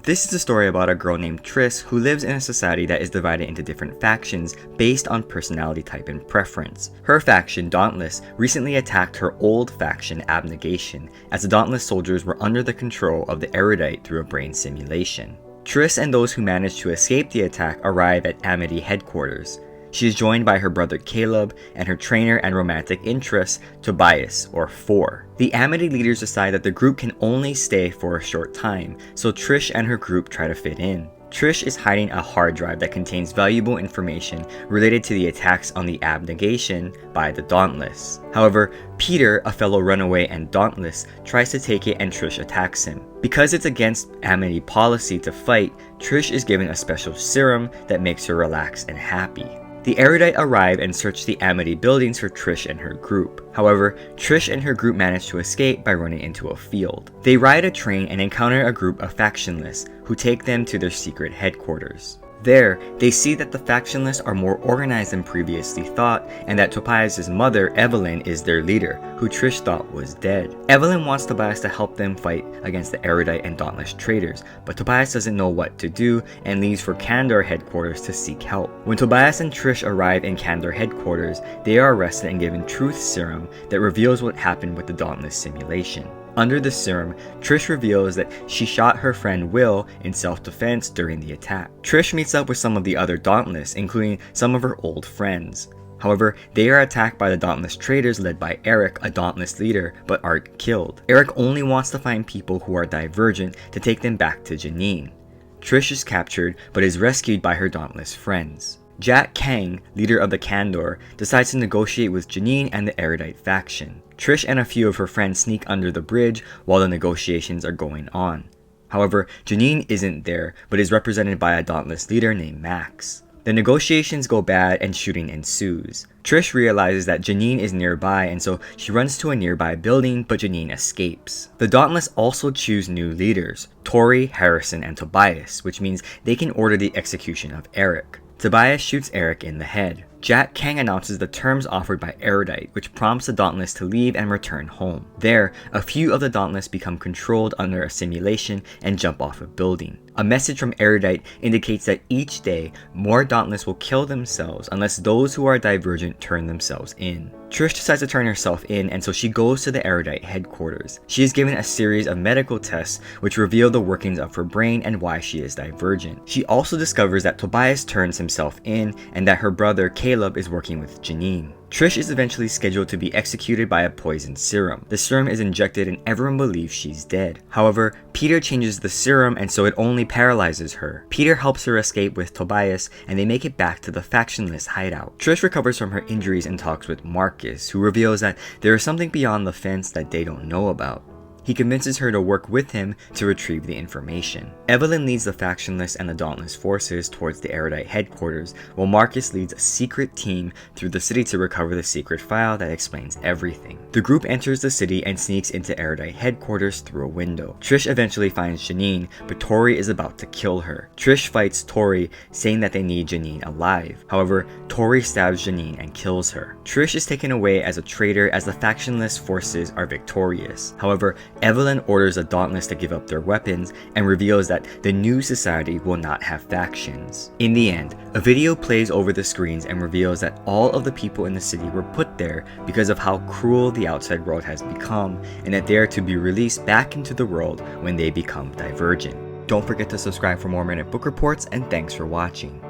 This is a story about a girl named Triss who lives in a society that is divided into different factions based on personality type and preference. Her faction, Dauntless, recently attacked her old faction, Abnegation, as the Dauntless soldiers were under the control of the Erudite through a brain simulation. Triss and those who managed to escape the attack arrive at Amity headquarters. She is joined by her brother Caleb and her trainer and romantic interest, Tobias, or Four. The Amity leaders decide that the group can only stay for a short time, so Trish and her group try to fit in. Trish is hiding a hard drive that contains valuable information related to the attacks on the Abnegation by the Dauntless. However, Peter, a fellow runaway and Dauntless, tries to take it and Trish attacks him. Because it's against Amity policy to fight, Trish is given a special serum that makes her relaxed and happy. The Erudite arrive and search the Amity buildings for Trish and her group. However, Trish and her group manage to escape by running into a field. They ride a train and encounter a group of factionless who take them to their secret headquarters. There, they see that the factionless are more organized than previously thought, and that Tobias' mother, Evelyn, is their leader, who Trish thought was dead. Evelyn wants Tobias to help them fight against the Erudite and Dauntless traitors, but Tobias doesn't know what to do and leaves for Kandor headquarters to seek help. When Tobias and Trish arrive in Kandor headquarters, they are arrested and given truth serum that reveals what happened with the Dauntless simulation. Under the serum, Trish reveals that she shot her friend Will in self-defense during the attack. Trish meets up with some of the other Dauntless, including some of her old friends. However, they are attacked by the Dauntless traitors led by Eric, a Dauntless leader, but aren't killed. Eric only wants to find people who are Divergent to take them back to Janine. Trish is captured, but is rescued by her Dauntless friends. Jack Kang, leader of the Kandor, decides to negotiate with Janine and the Erudite faction. Trish and a few of her friends sneak under the bridge while the negotiations are going on. However, Janine isn't there, but is represented by a Dauntless leader named Max. The negotiations go bad and shooting ensues. Trish realizes that Janine is nearby, and so she runs to a nearby building, but Janine escapes. The Dauntless also choose new leaders, Tori, Harrison, and Tobias, which means they can order the execution of Eric. Tobias shoots Eric in the head. Jack Kang announces the terms offered by Erudite, which prompts the Dauntless to leave and return home. There, a few of the Dauntless become controlled under a simulation and jump off a building. A message from Erudite indicates that each day, more Dauntless will kill themselves unless those who are Divergent turn themselves in. Trish decides to turn herself in, and so she goes to the Erudite headquarters. She is given a series of medical tests which reveal the workings of her brain and why she is Divergent. She also discovers that Tobias turns himself in and that her brother Caleb is working with Janine. Trish is eventually scheduled to be executed by a poison serum. The serum is injected and everyone believes she's dead. However, Peter changes the serum and so it only paralyzes her. Peter helps her escape with Tobias and they make it back to the factionless hideout. Trish recovers from her injuries and talks with Marcus, who reveals that there is something beyond the fence that they don't know about. He convinces her to work with him to retrieve the information. Evelyn leads the factionless and the Dauntless forces towards the Erudite headquarters, while Marcus leads a secret team through the city to recover the secret file that explains everything. The group enters the city and sneaks into Erudite headquarters through a window. Trish eventually finds Janine, but Tori is about to kill her. Trish fights Tori, saying that they need Janine alive. However, Tori stabs Janine and kills her. Trish is taken away as a traitor as the factionless forces are victorious. However, Evelyn orders the Dauntless to give up their weapons and reveals that the new society will not have factions. In the end, a video plays over the screens and reveals that all of the people in the city were put there because of how cruel the outside world has become, and that they are to be released back into the world when they become Divergent. Don't forget to subscribe for more Minute Book Reports, and thanks for watching.